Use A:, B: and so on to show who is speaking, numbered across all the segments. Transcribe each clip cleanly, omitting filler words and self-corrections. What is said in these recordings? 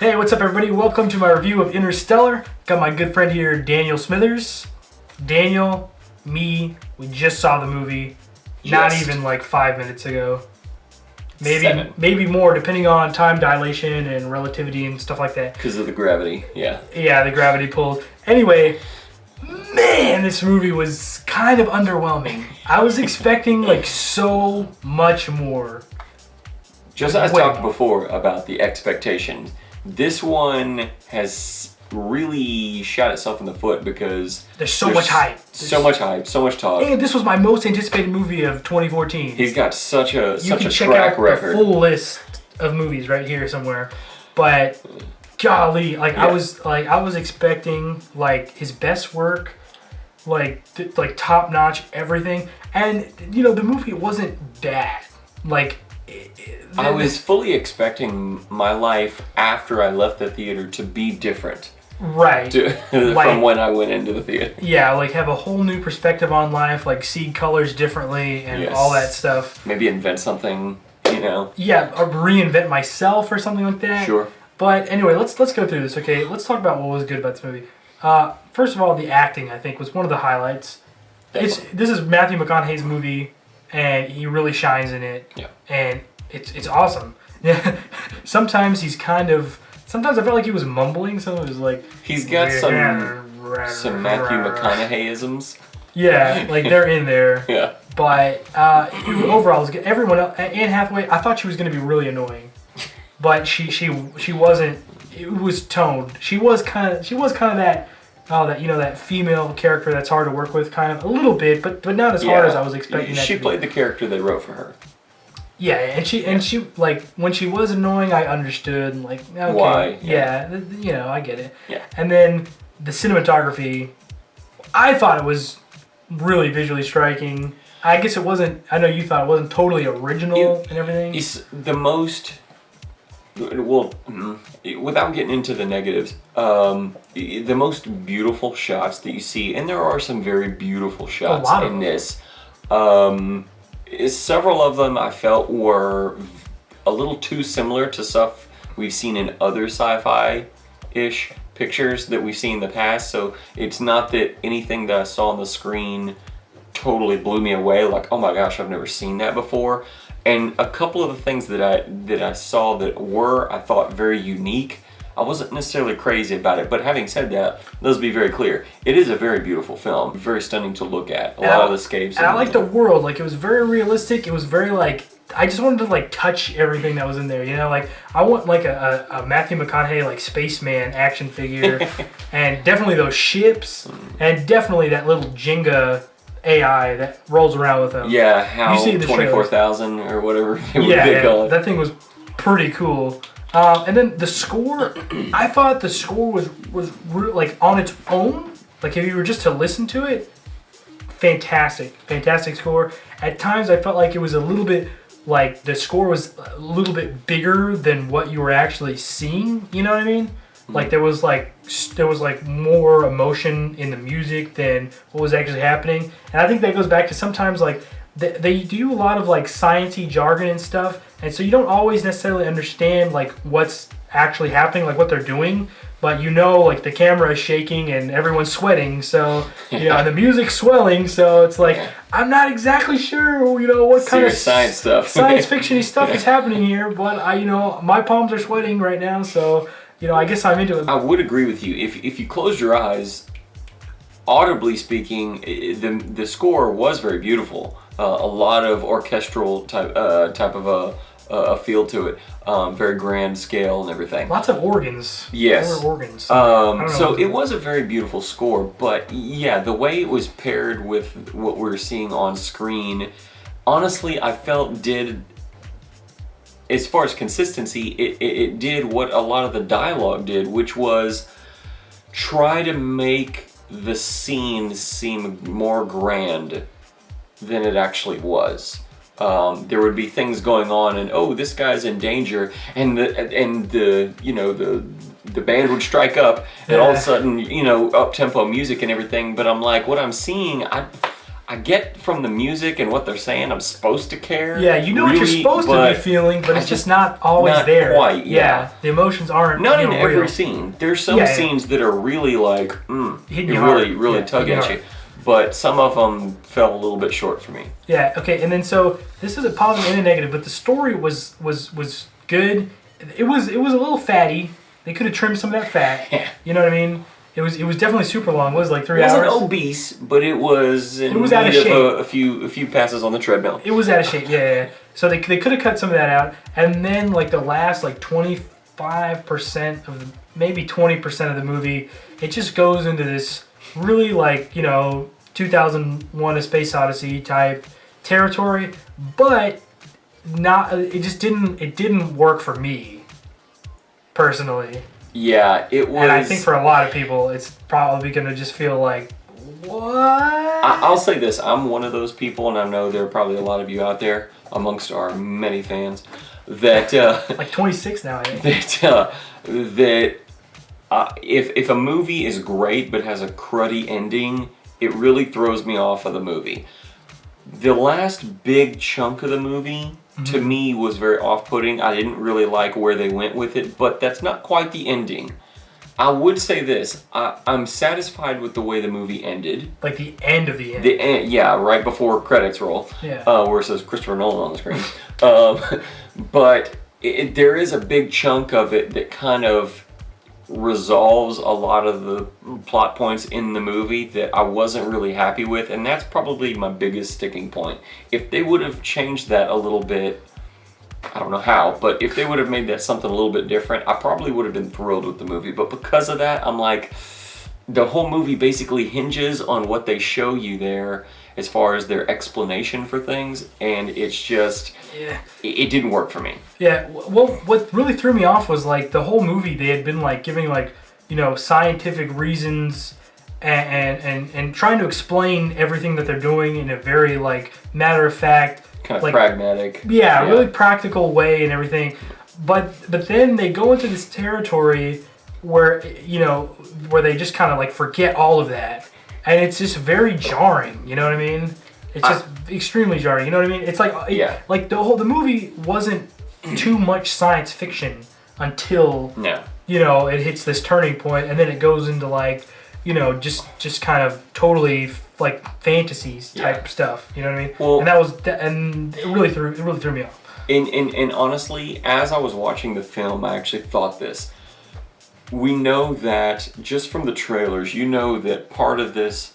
A: Hey, what's up everybody? Welcome to my review of Interstellar. Got my good friend here, Daniel Smithers. Daniel, we just saw the movie not even like 5 minutes ago. Maybe more, depending on time dilation and relativity and stuff like that.
B: Because of the gravity, yeah.
A: Yeah, the gravity pull. Anyway, man, this movie was kind of underwhelming. I was expecting like so much more.
B: Just as I talked before about the expectations, this one has really shot itself in the foot because
A: there's so much hype.
B: So much hype, so much talk.
A: And this was my most anticipated movie of 2014.
B: He's got such a track record.
A: You can check out the full list of movies right here somewhere. But golly, I was expecting like his best work, like top notch everything. And you know, the movie wasn't bad.
B: I was fully expecting my life after I left the theater to be different.
A: Right.
B: From when I went into the theater.
A: Yeah, like have a whole new perspective on life, like see colors differently and all that stuff.
B: Maybe invent something, you know.
A: Yeah, or reinvent myself or something like that.
B: Sure.
A: But anyway, let's go through this, okay? Let's talk about what was good about this movie. First of all, the acting, I think, was one of the highlights. This is Matthew McConaughey's movie, and he really shines in it.
B: Yeah.
A: And it's awesome. Yeah. Sometimes I felt like he was mumbling. Some of his like.
B: He's got some Matthew McConaughey-isms.
A: Yeah, like they're in there.
B: Yeah.
A: But overall, it was good. Everyone else, Anne Hathaway, I thought she was going to be really annoying, but she wasn't. It was toned. She was kind of that. That female character that's hard to work with, kind of a little bit, but not as hard as I was expecting.
B: She played the character they wrote for her.
A: Yeah, and she like when she was annoying, I understood like okay,
B: why.
A: Yeah, I get it.
B: Yeah.
A: And then the cinematography, I thought it was really visually striking. I guess it wasn't. I know you thought it wasn't totally original and everything.
B: It's the most. Well, without getting into the negatives, the most beautiful shots that you see, and there are some very beautiful shots in this. Several of them I felt were a little too similar to stuff we've seen in other sci-fi-ish pictures that we've seen in the past. So it's not that anything that I saw on the screen totally blew me away, like, oh my gosh, I've never seen that before. And a couple of the things that I saw that were, I thought, very unique, I wasn't necessarily crazy about it. But having said that, let's be very clear. It is a very beautiful film. Very stunning to look at. A lot of escapes.
A: And I like the world. Like, it was very realistic. It was very, like, I just wanted to, like, touch everything that was in there. You know, like, I want, like, a Matthew McConaughey, like, spaceman action figure. And definitely those ships. And definitely that little Jenga AI that rolls around with him.
B: Yeah, how 24,000 or whatever they call it.
A: That thing was pretty cool. And then the score, I thought the score was like on its own. Like if you were just to listen to it, fantastic score. At times I felt like it was a little bit like the score was a little bit bigger than what you were actually seeing. You know what I mean? Like there was more emotion in the music than what was actually happening. And I think that goes back to sometimes like they do a lot of like science-y jargon and stuff, and so you don't always necessarily understand like what's actually happening, like what they're doing, but you know like the camera is shaking and everyone's sweating, so you know, and the music's swelling, so it's like I'm not exactly sure, you know, what kind of
B: science
A: fiction-y stuff is happening here, but my palms are sweating right now, so you know, I guess I'm into it.
B: I would agree with you. If you close your eyes, audibly speaking, the score was very beautiful. A lot of orchestral type of a feel to it. Very grand scale and everything.
A: Lots of organs.
B: Yes.
A: There were organs.
B: So it was a very beautiful score, but yeah, the way it was paired with what we're seeing on screen, honestly, I felt did. As far as consistency, it did what a lot of the dialogue did, which was try to make the scene seem more grand than it actually was. There would be things going on, and oh, this guy's in danger, and the band would strike up, and all of a sudden, you know, up tempo music and everything. But I'm like, what I'm seeing, I I get from the music and what they're saying, I'm supposed to care.
A: Yeah, you know what you're supposed to be feeling, but it's just not always
B: not
A: there.
B: Quite, yeah.
A: The emotions aren't.
B: Not in every
A: real.
B: scene. There's some scenes that are really like, really tugging at you. But some of them fell a little bit short for me.
A: Yeah. Okay. And then so this is a positive and a negative, but the story was good. It was a little fatty. They could have trimmed some of that fat.
B: Yeah.
A: You know what I mean? It was definitely super long. It was like 3
B: hours.
A: hours.
B: It wasn't obese, but it was out of shape. A few passes on the treadmill.
A: It was out of shape. Yeah. So they could have cut some of that out, and then like the last like 25% of the maybe 20% of the movie, it just goes into this really like 2001: A Space Odyssey type territory, but not. It didn't work for me personally.
B: Yeah, it was.
A: And I think for a lot of people, it's probably going to just feel like, what?
B: I'll say this. I'm one of those people, and I know there are probably a lot of you out there, amongst our many fans, that...
A: like 26 now, I think.
B: If a movie is great but has a cruddy ending, it really throws me off of the movie. The last big chunk of the movie... to me was very off-putting. I didn't really like where they went with it, but that's not quite the ending. I would say this. I'm satisfied with the way the movie ended.
A: Like the end of the end.
B: The end, yeah, right before credits roll.
A: Yeah.
B: Where it says Christopher Nolan on the screen. But there is a big chunk of it that kind of resolves a lot of the plot points in the movie that I wasn't really happy with, and that's probably my biggest sticking point. If they would have changed that a little bit, I don't know how, but if they would have made that something a little bit different, I probably would have been thrilled with the movie. But because of that, I'm like, the whole movie basically hinges on what they show you there as far as their explanation for things, and it's just, it didn't work for me.
A: Yeah, well, what really threw me off was like the whole movie they had been like giving like, scientific reasons and trying to explain everything that they're doing in a very like matter of fact,
B: kind of
A: like,
B: pragmatic.
A: Yeah, really practical way and everything. But then they go into this territory where where they just kind of like forget all of that. And it's just very jarring, you know what I mean? It's just extremely jarring, you know what I mean? It's like like the movie wasn't too much science fiction until it hits this turning point, and then it goes into like just kind of totally like fantasies type stuff, you know what I mean? Well, and it really threw me off.
B: And honestly, as I was watching the film, I actually thought this. We know that, just from the trailers, that part of this,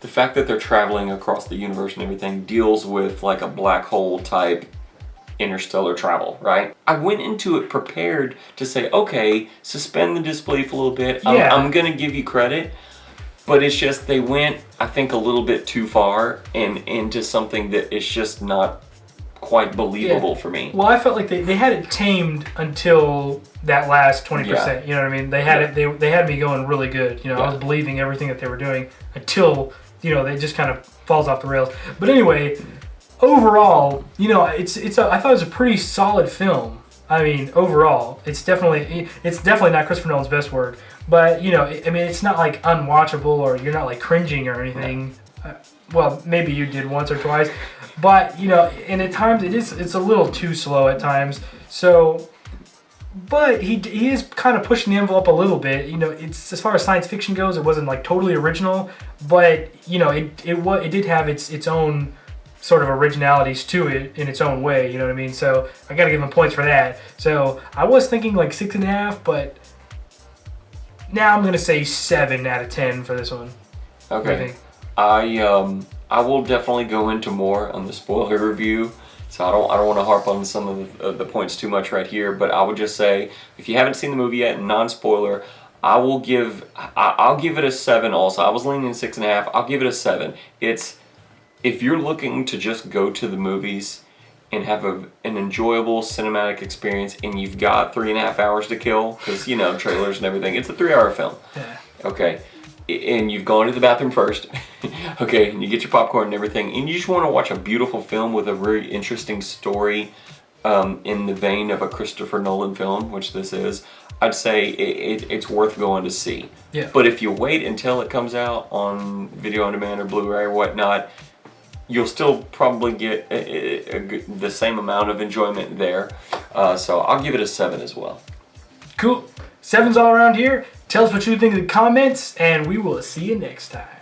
B: the fact that they're traveling across the universe and everything, deals with like a black hole type interstellar travel, right? I went into it prepared to say, okay, suspend the disbelief a little bit. I'm going to give you credit. But it's just, they went, I think, a little bit too far and into something that is just not quite believable for me.
A: Well, I felt like they had it tamed until that last 20%. You know what I mean? They had it. They had me going really good. I was believing everything that they were doing until they just kind of falls off the rails. But anyway, overall, I thought it was a pretty solid film. I mean, overall, it's definitely not Christopher Nolan's best work. But I mean, it's not like unwatchable or you're not like cringing or anything. Well, maybe you did once or twice. But, and at times it's a little too slow at times. So, but he is kind of pushing the envelope a little bit. It's, as far as science fiction goes, it wasn't like totally original, but it did have its own sort of originalities to it in its own way. You know what I mean? So I got to give him points for that. So I was thinking like 6.5, but now I'm gonna say 7 out of 10 for this one.
B: Okay. I will definitely go into more on the spoiler review, so I don't want to harp on some of the points too much right here. But I would just say, if you haven't seen the movie yet, non-spoiler, I'll give it a 7. Also, I was leaning 6.5. I'll give it a 7. It's, if you're looking to just go to the movies and have an enjoyable cinematic experience, and you've got 3.5 hours to kill, because trailers and everything, it's a 3-hour film. Yeah. Okay. And you've gone to the bathroom first, okay, and you get your popcorn and everything, and you just want to watch a beautiful film with a very interesting story in the vein of a Christopher Nolan film, which this is, I'd say it's worth going to see. Yeah. But if you wait until it comes out on video on demand or Blu-ray or whatnot, you'll still probably get the same amount of enjoyment there. So I'll give it a 7 as well.
A: Cool. 7's all around here. Tell us what you think in the comments, and we will see you next time.